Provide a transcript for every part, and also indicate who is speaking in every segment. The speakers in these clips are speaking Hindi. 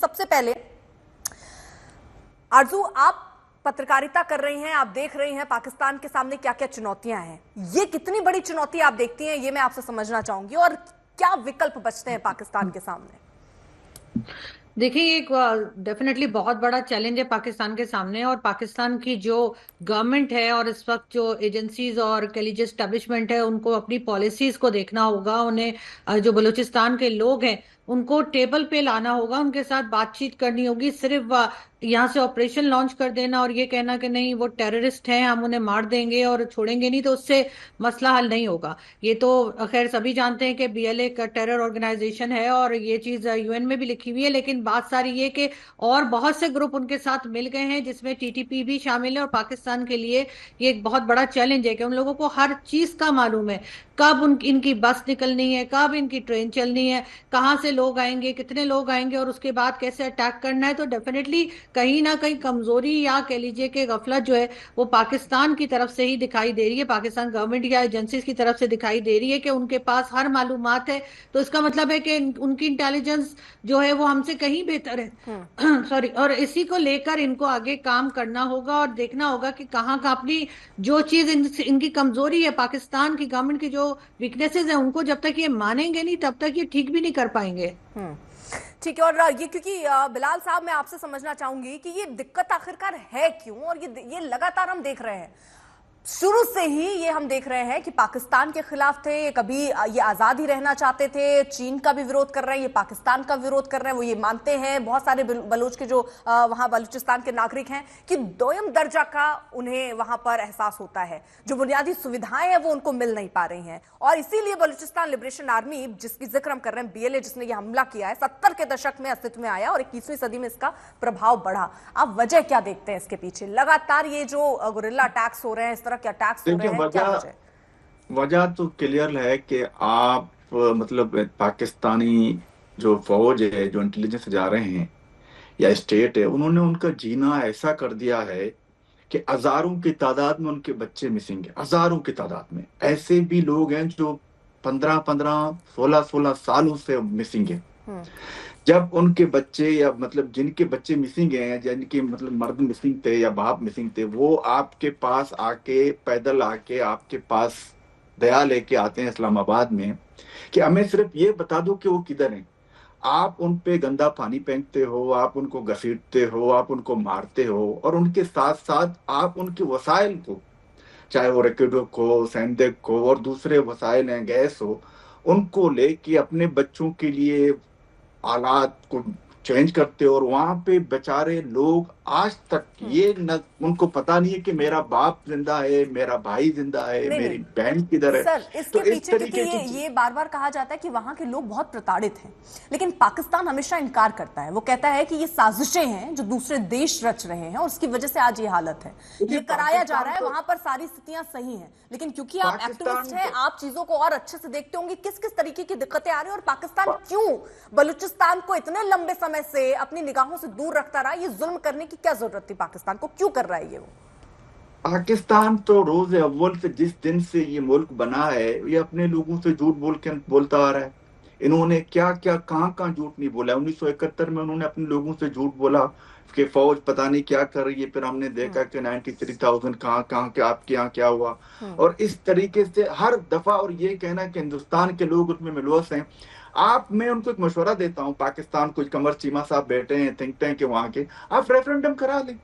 Speaker 1: सबसे पहले आरजू, आप पत्रकारिता कर रही हैं, आप देख रही हैं पाकिस्तान के सामने क्या क्या चुनौतियां हैं। ये कितनी बड़ी चुनौती आप देखती हैं, ये मैं आपसे समझना चाहूंगी, और क्या विकल्प बचते हैं पाकिस्तान के सामने?
Speaker 2: देखिए, एक डेफिनेटली बहुत बड़ा चैलेंज है पाकिस्तान के सामने। और पाकिस्तान की जो गवर्नमेंट है और इस वक्त जो एजेंसीज और कह लीजिए एस्टेब्लिशमेंट है, उनको अपनी पॉलिसीज को देखना होगा। उन्हें जो बलूचिस्तान के लोग हैं उनको टेबल पे लाना होगा, उनके साथ बातचीत करनी होगी। सिर्फ यहाँ से ऑपरेशन लॉन्च कर देना और ये कहना कि नहीं वो टेररिस्ट हैं, हम उन्हें मार देंगे और छोड़ेंगे नहीं, तो उससे मसला हल नहीं होगा। ये तो खैर सभी जानते हैं कि बीएलए एक टेरर ऑर्गेनाइजेशन है और ये चीज यूएन में भी लिखी हुई है। लेकिन बात सारी ये कि और बहुत से ग्रुप उनके साथ मिल गए हैं, जिसमें टीटीपी भी शामिल है। और पाकिस्तान के लिए ये एक बहुत बड़ा चैलेंज है कि उन लोगों को हर चीज का मालूम है, कब इनकी बस निकलनी है, कब इनकी ट्रेन चलनी है, कहाँ से लोग आएंगे, कितने लोग आएंगे और उसके बाद कैसे अटैक करना है। तो डेफिनेटली कहीं ना कहीं कमजोरी या कह लीजिए कि गफलत जो है वो पाकिस्तान की तरफ से ही दिखाई दे रही है, पाकिस्तान गवर्नमेंट या एजेंसीज की तरफ से दिखाई दे रही है कि उनके पास हर मालूमात है। तो इसका मतलब है कि उनकी इंटेलिजेंस जो है वो हमसे कहीं बेहतर है। सॉरी। और इसी को लेकर इनको आगे काम करना होगा और देखना होगा कि कहाँ का अपनी जो चीज इनकी कमजोरी है, पाकिस्तान की गवर्नमेंट की जो वीकनेसेस है, उनको जब तक ये मानेंगे नहीं तब तक ये ठीक भी नहीं कर पाएंगे।
Speaker 1: ठीक है। और ये क्योंकि बिलाल साहब, मैं आपसे समझना चाहूंगी कि ये दिक्कत आखिरकार है क्यों, और ये लगातार हम देख रहे हैं, शुरू से ही ये हम देख रहे हैं कि पाकिस्तान के खिलाफ थे, कभी ये आजादी रहना चाहते थे, चीन का भी विरोध कर रहे हैं, ये पाकिस्तान का विरोध कर रहे हैं। वो ये मानते हैं, बहुत सारे बलूच के जो वहां बलूचिस्तान के नागरिक हैं, कि दोयम दर्जा का उन्हें वहां पर एहसास होता है, जो बुनियादी सुविधाएं हैं वो उनको मिल नहीं पा रही हैं। और इसीलिए बलूचिस्तान लिबरेशन आर्मी, जिसकी जिक्र हम कर रहे हैं, बीएलए, जिसने ये हमला किया है, 70 के दशक में अस्तित्व में आया और 21वीं सदी में इसका प्रभाव बढ़ा। आप वजह क्या देखते हैं इसके पीछे? लगातार ये जो गुरिल्ला अटैक्स हो रहे हैं, इस तरह के अटैक्स हो रहे
Speaker 3: देखिए,
Speaker 1: हैं, क्या
Speaker 3: वजह
Speaker 1: वजह?
Speaker 3: वजह तो क्लियर है कि आप मतलब पाकिस्तानी जो फौज है, जो इंटेलिजेंस जा रहे हैं या स्टेट है, उन्होंने उनका जीना ऐसा कर दिया है कि हजारों की तादाद में उनके बच्चे मिसिंग है। हजारों की तादाद में ऐसे भी लोग हैं जो 15-15 16-16 सालों से मिसिंग है।
Speaker 1: हम्म।
Speaker 3: जब उनके बच्चे या मतलब जिनके बच्चे मिसिंग हैं, जिनके मतलब मर्द मिसिंग थे या बाप मिसिंग थे, वो आपके पास आके पैदल आके आपके पास दया लेके आते हैं इस्लामाबाद में कि हमें सिर्फ ये बता दो कि वो किधर हैं। आप उन पे गंदा पानी फेंकते हो, आप उनको घसीटते हो, आप उनको मारते हो, और उनके साथ साथ आप उनके वसाइल को, चाहे वो रकेट हो, सैंडक हो और दूसरे वसाइल हैं, गैस हो, उनको लेके अपने बच्चों के लिए हालात को चेंज करते हो। और वहां पे बेचारे लोग आज तक ये न उनको पता नहीं है कि मेरा बाप जिंदा है, मेरा भाई जिंदा है,
Speaker 1: नहीं,
Speaker 3: मेरी
Speaker 1: नहीं
Speaker 3: बहन किधर है।
Speaker 1: सर,
Speaker 3: तो
Speaker 1: इसके
Speaker 3: इस
Speaker 1: पीछे क्योंकि
Speaker 3: तरीके की
Speaker 1: ये बार बार कहा जाता है कि वहां के लोग बहुत प्रताड़ित हैं, लेकिन पाकिस्तान हमेशा इनकार करता है। वो कहता है कि ये साजिशें हैं जो दूसरे देश रच रहे हैं और उसकी वजह से आज ये हालत है,
Speaker 3: देखिए,
Speaker 1: ये कराया जा रहा है। वहां पर सारी स्थितियां सही हैं, लेकिन क्योंकि आप एक्टिविस्ट
Speaker 3: पाकिस्तान
Speaker 1: हैं, आप चीजों को और अच्छे से देखते होंगे, किस किस तरीके की दिक्कतें आ रही हैं, और पाकिस्तान क्यों बलूचिस्तान को इतने लंबे समय से अपनी निगाहों से दूर रखता रहा। ये जुल्म करने की क्या जरूरत थी? पाकिस्तान को क्यों कर रहा है ये? वो
Speaker 3: पाकिस्तान तो रोज अव्वल से, जिस दिन से ये मुल्क बना है, ये अपने लोगों से झूठ बोलता आ रहा है। इन्होंने क्या क्या कहाँ कहाँ झूठ नहीं बोला है। 1971 में उन्होंने अपने लोगों से झूठ बोला कि फौज पता नहीं क्या कर रही है, फिर हमने देखा कि 93,000 कहाँ कहाँ के आपके यहाँ क्या हुआ। और इस तरीके से हर दफा, और ये कहना कि हिंदुस्तान के लोग उसमें मुलवस हैं। मैं उनको एक मशवरा देता हूँ, पाकिस्तान, कुछ कमर चीमा साहब बैठे हैं थिंक टैंक के वहां के, आप रेफरेंडम करा लें।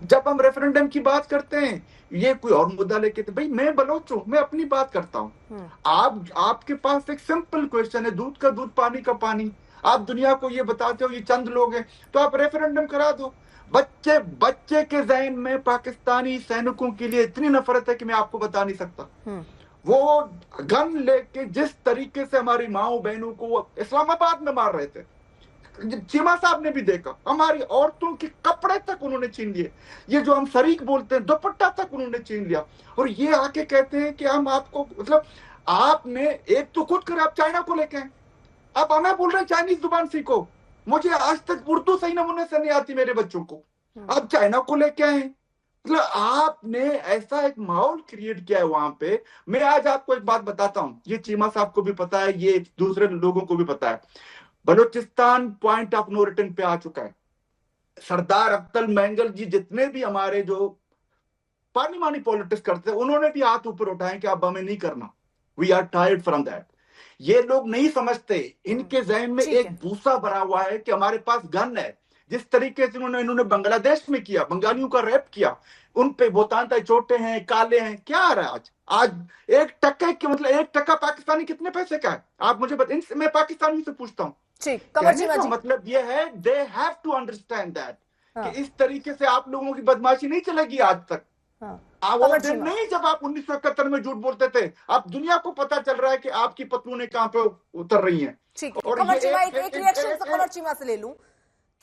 Speaker 3: जब हम रेफरेंडम की बात करते हैं, ये कोई और मुद्दा लेके, तो भाई मैं बलोच हूं, मैं अपनी बात करता हूं। आपके पास एक सिंपल क्वेश्चन है, दूध का दूध पानी का पानी। आप दुनिया को ये बताते हो ये चंद लोग हैं, तो आप रेफरेंडम करा दो। बच्चे बच्चे के ज़हन में पाकिस्तानी सैनिकों के लिए इतनी नफरत है कि मैं आपको बता नहीं सकता। वो गन लेके जिस तरीके से हमारी माओ बहनों को इस्लामाबाद में मार रहे थे, चीमा साहब ने भी देखा, हमारी औरतों के कपड़े तक उन्होंने छीन लिए। ये जो हम शरीक बोलते हैं, दुपट्टा तक उन्होंने छीन लिया। और ये आके कहते हैं कि हम आपको, मतलब आपने एक तो खुद करे, आप चाइना को लेके हैं, आप हमें बोल रहे हैं चाइनीज जुबान सीखो। मुझे आज तक उर्दू सही नमूने से नहीं आती मेरे बच्चों को, आप चाइना को लेके आए। मतलब आपने ऐसा एक माहौल क्रिएट किया है वहां पे। मैं आज आपको एक बात बताता हूं, ये चीमा साहब को भी पता है, ये दूसरे लोगों को भी पता है। Balochistan point of no return पे आ चुका है। सरदार अख्तर मैंगल जी, जितने भी हमारे जो पानी मानी पॉलिटिक्स करते हैं, उन्होंने भी हाथ ऊपर उठाए कि अब हमें नहीं करना, we are tired from that. ये लोग नहीं समझते, इनके जहन में एक भूसा भरा हुआ है कि हमारे पास गन है। जिस तरीके से इन्होंने बांग्लादेश में किया, बंगालियों का रेप किया, उन पे बोतांता छोटे हैं, काले हैं, क्या आ रहा है आज 1% के मतलब 1% पाकिस्तानी कितने पैसे का है? आप मुझे बताइए, मैं पाकिस्तानी से पूछता हूँ। कहने का मतलब ये है, they have to understand that कि इस तरीके से आप लोगों की बदमाशी नहीं चलेगी आज तक। वो दिन नहीं जब आप 1971 में झूठ बोलते थे, अब दुनिया को पता चल रहा है कि आपकी पतलूनें कहां पे उतर रही हैं।
Speaker 1: ठीक है, कमर चीमा, एक रिएक्शन कमर चीमा से ले लूं।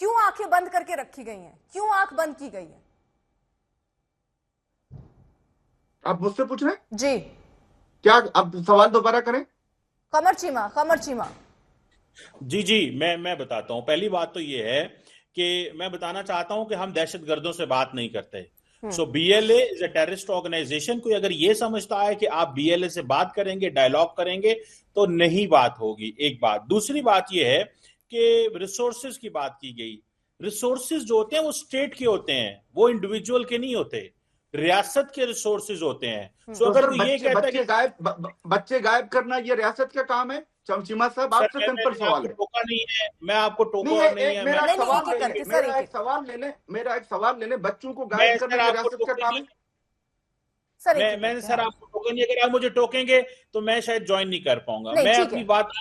Speaker 1: क्यों आंखें बंद करके रखी गई हैं? क्यों आंख बंद की गई है?
Speaker 3: आप मुझसे पूछ रहे हैं
Speaker 1: जी?
Speaker 3: क्या अब सवाल दोबारा करें?
Speaker 1: कमर चीमा।
Speaker 4: जी, मैं बताता हूं। पहली बात तो ये है कि मैं बताना चाहता हूं कि हम दहशतगर्दों से बात नहीं करते। So BLA is a terrorist organization. कोई अगर ये समझता है कि आप BLA से बात करेंगे, डायलॉग करेंगे, तो नहीं बात होगी। एक बात। दूसरी बात ये है कि रिसोर्सेज की बात की गई। रिसोर्सेज जो होते हैं वो स्टेट के होते हैं, वो इंडिविजुअल के नहीं होते, रियासत के रिसोर्सेज होते हैं। सो अगर कोई ये कहता है कि
Speaker 3: बच्चे गायब करना ये रियासत का काम है, चमचीमा साहब, आपसे सिंपल सवाल है।
Speaker 4: टोका नहीं है, मैं आपको टोका नहीं है।
Speaker 3: मेरा एक सवाल ले ले, बच्चों को गायब करना ये रियासत का काम है।
Speaker 4: मैं सर आपको टोके नहीं, अगर आप मुझे टोकेंगे तो मैं शायद ज्वाइन नहीं कर पाऊंगा। मैं अपनी बात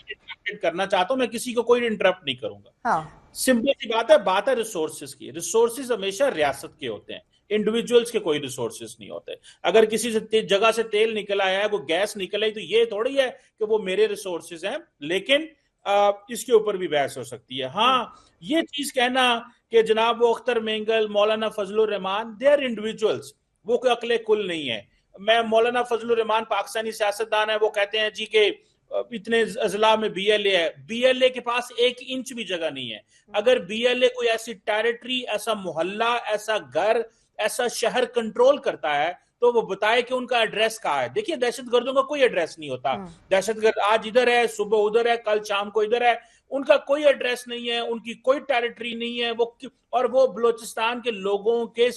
Speaker 4: करना चाहता हूं, मैं किसी को कोई इंटरप्ट नहीं करूंगा। सिंपल सी बात है रिसोर्सेज की। रिसोर्सेज हमेशा रियासत के होते हैं, इंडिविजुअल्स के कोई रिसोर्सेज नहीं होते। अगर किसी से जगह से तेल निकल आया है, वो गैस निकल आई, तो ये थोड़ी है कि वो मेरे रिसोर्सेज हैं। लेकिन इसके ऊपर भी बहस हो सकती है। हाँ, ये चीज कहना कि जनाब वो Akhtar Mengal, Maulana Fazlur Rahman, they are individuals, वो कोई अकले कुल नहीं है। मैं मौलाना फजलुर रहमान पाकिस्तानी सियासतदान है, वो कहते हैं जी के इतने अजला में BLA है। BLA के पास 1 इंच भी जगह नहीं है। अगर BLA कोई ऐसी टेरिटरी, ऐसा मोहल्ला, ऐसा घर, ऐसा शहर कंट्रोल करता है तो वो बताए कि उनका एड्रेस कहाँ है। देखिए, दहशतगर्दों का कोई एड्रेस नहीं होता। दहशतगर्द आज इधर है, सुबह उधर है, कल शाम को इधर है, उनका कोई एड्रेस नहीं है, उनकी कोई टेरिटरी नहीं है। और वो बलोचिस्तान के लोगों के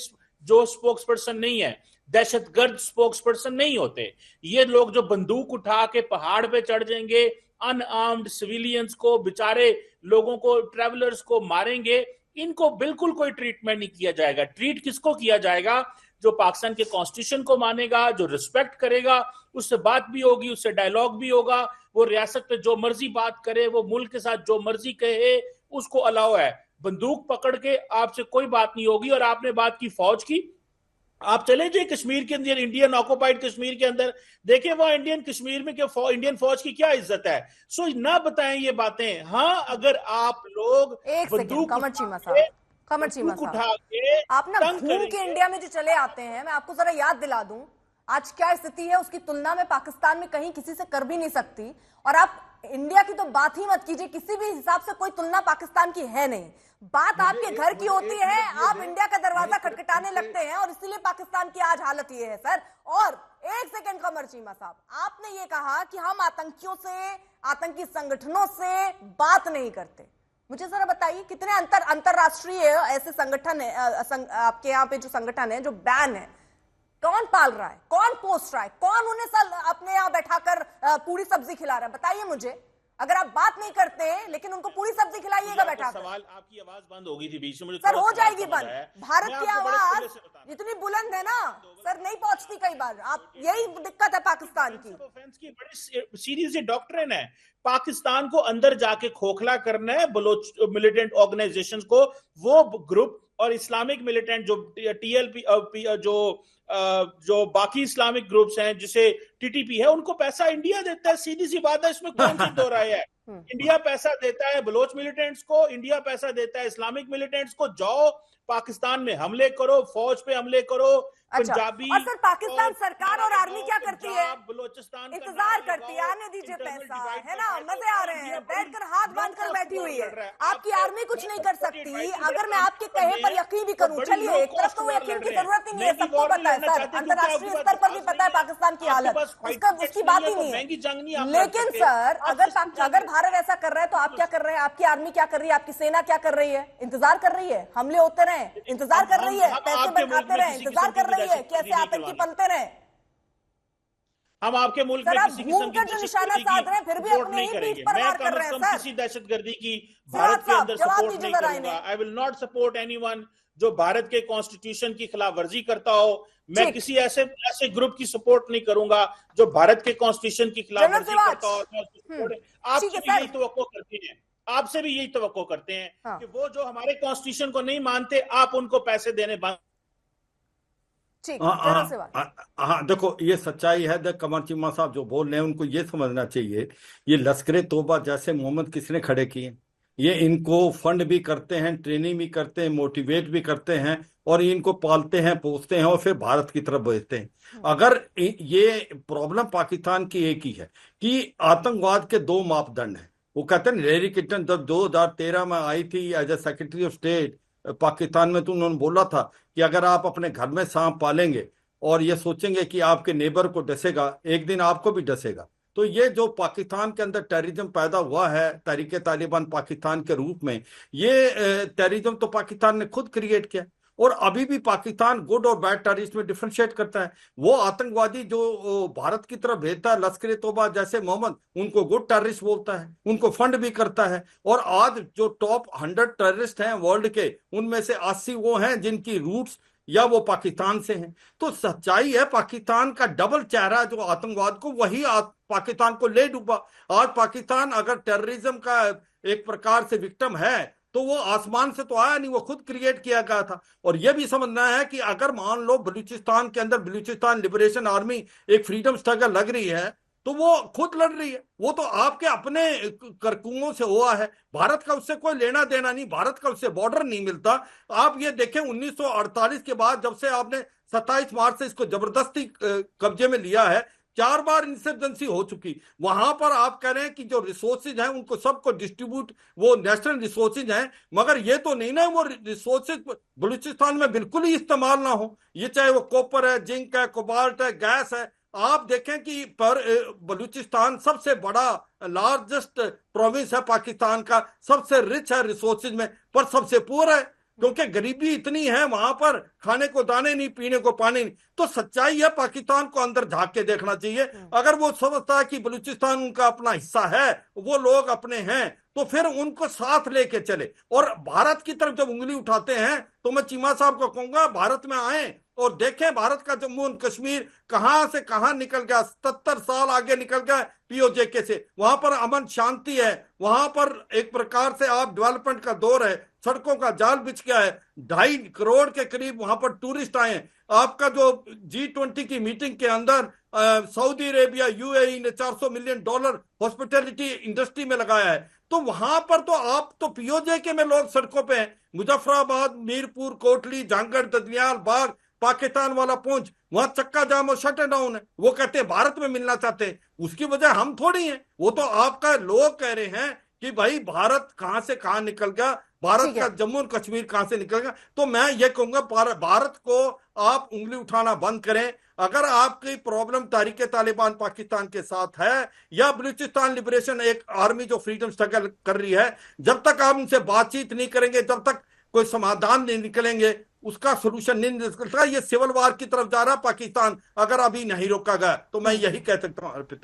Speaker 4: जो स्पोक्स पर्सन नहीं है, दहशतगर्द स्पोक्स पर्सन नहीं होते। ये लोग जो बंदूक उठा के पहाड़ पे चढ़ जाएंगे, अनआर्म्ड सिविलियंस को, बेचारे लोगों को, ट्रेवलर्स को मारेंगे, इनको बिल्कुल कोई ट्रीटमेंट नहीं किया जाएगा। ट्रीट किसको किया जाएगा? जो पाकिस्तान के कॉन्स्टिट्यूशन को मानेगा, जो रिस्पेक्ट करेगा, उससे बात भी होगी, उससे डायलॉग भी होगा। वो रियासत पे जो मर्जी बात करे, वो मुल्क के साथ जो मर्जी कहे, उसको अलाउ है। बंदूक पकड़ के आपसे कोई बात नहीं होगी। और आपने बात की फौज की, आप चले जाइए कश्मीर के अंदर, इंडियन ऑक्युपाइड कश्मीर के अंदर, देखें वहां इंडियन कश्मीर में इंडियन फौज की क्या इज्जत है। सो ना बताएं ये बातें। हाँ, अगर आप लोग बंदूक
Speaker 1: कमर चीमा साहब, आप ना घूम के इंडिया में जो चले आते हैं, मैं आपको जरा याद दिला दूं आज क्या स्थिति है, उसकी तुलना में पाकिस्तान में कहीं किसी से कर भी नहीं सकती। और आप इंडिया की तो बात ही मत कीजिए, किसी भी हिसाब से कोई तुलना पाकिस्तान की है नहीं। बात आपके घर की होती है, आप इंडिया का दरवाजा खटखटाने लगते हैं, और इसीलिए पाकिस्तान की आज हालत ये है सर। और एक सेकंड कमर चीमा साहब, आपने ये कहा कि हम आतंकियों से, आतंकी संगठनों से बात नहीं करते। मुझे जरा बताइए, कितने अंतरराष्ट्रीय ऐसे संगठन है आपके यहाँ पे, जो संगठन है जो बैन है, कौन पाल रहा है, कौन पोस्ट रहा है, कौन उन्हें अपने यहाँ बैठाकर पूरी सब्जी खिला रहा है? बताइए मुझे। अगर आप बात नहीं करते लेकिन उनको पूरी सब्जी खिलाइएगा बैठा कर।
Speaker 4: सवाल, आपकी आवाज बंद हो गई थी बीच में, मुझे
Speaker 1: सर हो जाएगी बंद। भारत की आवाज इतनी बुलंद है ना सर, नहीं पहुंचती कई बार। आप, यही दिक्कत है पाकिस्तान की।
Speaker 4: ऑफेंस की बड़ी सीरियस डॉक्ट्रिन है। पाकिस्तान को अंदर जाके खोखला करना है बलोच मिलिटेंट ऑर्गेनाइजेशंस को, वो ग्रुप और इस्लामिक मिलिटेंट जो TLP जो बाकी इस्लामिक ग्रुप्स हैं, जिसे TTP है, उनको पैसा इंडिया देता है। सीधी सी बात है, इसमें कौन सी दो राय है? इंडिया पैसा देता है बलोच मिलिटेंट्स को, इंडिया पैसा देता है इस्लामिक मिलिटेंट्स को। जाओ पाकिस्तान में हमले करो, फौज पे हमले करो। पंजाबी
Speaker 1: और सर पाकिस्तान सरकार और आर्मी क्या करती है?
Speaker 4: बलोचिस्तान
Speaker 1: इंतजार करती है, आने दीजिए पैसा, है ना, मजे आ रहे हैं, बैठकर हाथ बांध कर बैठी हुई है। आपकी आर्मी कुछ नहीं कर सकती। अगर मैं आपके कहे पर यकीन भी करूं, चलिए एक तरफ तो वो यकीन की जरूरत ही नहीं है, सबको पता है सर, अंतर्राष्ट्रीय स्तर पर भी पता है पाकिस्तान की हालत, उसकी बात ही नहीं है। लेकिन सर अगर भारत ऐसा कर रहा है तो आप क्या कर रहे हैं, आपकी आर्मी क्या कर रही है, आपकी सेना क्या कर रही है? इंतजार कर रही है, हमले होते रहे, इंतजार कर रही है, पैसे बरखाते रहे, इंतजार कर रही है कि ऐसे आतंकी पलते रहे।
Speaker 4: हम आपके मुल्क में किसी किस्म की
Speaker 1: निशाना साध रहे हैं, फिर भी अपने ही पीठ पर वार कर रहे हैं सर।
Speaker 4: किसी दहशतगर्दी की भारत के अंदर सपोर्ट नहीं करूंगा। I will not support anyone जो भारत के कॉन्स्टिट्यूशन की खिलाफ वर्जी करता हो। मैं किसी ऐसे ग्रुप की सपोर्ट नहीं करूंगा जो भारत के कॉन्स्टिट्यूशन की खिलाफ वर्जी करता हो। आपसे भी यही तवक्को करते हैं, आपसे भी यही तवक्को करते हैं कि वो जो हमारे कॉन्स्टिट्यूशन को नहीं मानते आप उनको पैसे देने बंद।
Speaker 5: हाँ देखो ये सच्चाई है। कमर चीमा साहब जो बोल रहे हैं उनको ये समझना चाहिए, ये लश्कर तोबा जैसे मोहम्मद किसने खड़े किए, ये इनको फंड भी करते हैं, ट्रेनिंग भी करते हैं, मोटिवेट भी करते हैं और इनको पालते हैं, पोसते हैं और फिर भारत की तरफ भेजते हैं। अगर ये प्रॉब्लम पाकिस्तान की एक ही है कि आतंकवाद के दो मापदंड हैं। वो कहते हैं हिलेरी क्लिंटन जब 2013 में आई थी as a secretary of state Pakistan में, तो उन्होंने बोला था कि अगर आप अपने घर में सांप पालेंगे और ये सोचेंगे कि आपके नेबर को डसेगा, एक दिन आपको भी डसेगा। तो ये जो पाकिस्तान के अंदर टेररिज्म पैदा हुआ है तहरीके तालिबान पाकिस्तान के रूप में, ये टेररिज्म तो पाकिस्तान ने खुद क्रिएट किया और अभी भी पाकिस्तान गुड और बैड टेररिस्ट में डिफरेंशिएट करता है। वो आतंकवादी जो भारत की तरफ भेजता है लश्कर तोबा जैसे मोहम्मद, उनको गुड टेररिस्ट बोलता है, उनको फंड भी करता है। और आज जो टॉप 100 टेररिस्ट हैं वर्ल्ड के, उनमें से 80 वो हैं जिनकी रूट्स या वो पाकिस्तान से हैं। तो सच्चाई है पाकिस्तान का डबल चेहरा जो आतंकवाद को, वही पाकिस्तान को ले डूबा। आज पाकिस्तान अगर टेररिज्म का एक प्रकार से विक्टिम है तो वो आसमान से तो आया नहीं, वो खुद क्रिएट किया गया था। और यह भी समझना है कि अगर मान लो बलूचिस्तान के अंदर बलूचिस्तान लिबरेशन आर्मी एक फ्रीडम स्ट्रगल लग रही है तो वो खुद लड़ रही है, वो तो आपके अपने करकुओं से हुआ है। भारत का उससे कोई लेना देना नहीं, भारत का उससे बॉर्डर नहीं मिलता। आप ये देखें 1948 के बाद जब से आपने 27 मार्च से इसको जबरदस्ती कब्जे में लिया है, 4 बार इंसर्जेंसी हो चुकी। वहां पर आप कह रहे हैं कि जो रिसोर्सेज हैं उनको सबको डिस्ट्रीब्यूट, वो नेशनल रिसोर्सेज हैं, मगर ये तो नहीं ना वो रिसोर्सेज बलूचिस्तान में बिल्कुल ही इस्तेमाल ना हो। ये चाहे वो कॉपर है, जिंक है, कोबाल्ट है, गैस है। आप देखें कि पर बलूचिस्तान सबसे बड़ा लार्जेस्ट प्रोविंस है पाकिस्तान का, सबसे रिच है रिसोर्सेज में, पर सबसे पुअर है क्योंकि गरीबी इतनी है वहां पर, खाने को दाने नहीं, पीने को पानी नहीं। तो सच्चाई है पाकिस्तान को अंदर झांक के देखना चाहिए। अगर वो समझता है कि बलूचिस्तान उनका अपना हिस्सा है, वो लोग अपने हैं, तो फिर उनको साथ लेके चले। और भारत की तरफ जब उंगली उठाते हैं तो मैं चीमा साहब को कहूंगा भारत में आए और देखें भारत का जम्मू एंड कश्मीर कहां से कहां निकल गया, 77 साल आगे निकल गया पीओजेके से। वहां पर अमन शांति है, वहां पर एक प्रकार से आप डेवलपमेंट का दौर है, सड़कों का जाल बिछ गया है, 2.5 करोड़ के करीब वहां पर टूरिस्ट आए हैं। आपका जो G20 की मीटिंग के अंदर सऊदी अरेबिया यूएई ने $400 मिलियन हॉस्पिटैलिटी इंडस्ट्री में लगाया है। तो वहां पर तो आप तो पीओजेके में लोग सड़कों पे हैं, मुजफ्फराबाद, मीरपुर, कोटली, जहांगीर, ददनियाल, बाग, पाकिस्तान वाला पहुंच, वहां चक्का जाम और शट डाउन है। वो कहते हैं भारत में मिलना चाहते हैं, उसकी वजह हम थोड़ी है, वो तो आपका लोग कह रहे हैं कि भाई भारत कहां से कहां निकल गया, भारत का जम्मू और कश्मीर कहां से निकल गया। तो मैं ये कहूंगा भारत को आप उंगली उठाना बंद करें। अगर आपकी प्रॉब्लम तहरीके तालिबान पाकिस्तान के साथ है या बलूचिस्तान लिबरेशन एक आर्मी जो फ्रीडम स्ट्रगल कर रही है, जब तक आप उनसे बातचीत नहीं करेंगे, जब तक कोई समाधान नहीं निकलेंगे, उसका सोल्यूशन नहीं निकलता। ये सिविल वार की तरफ जा रहा है पाकिस्तान, अगर अभी नहीं रोका गया तो मैं यही कह सकता हूं अर्पिता।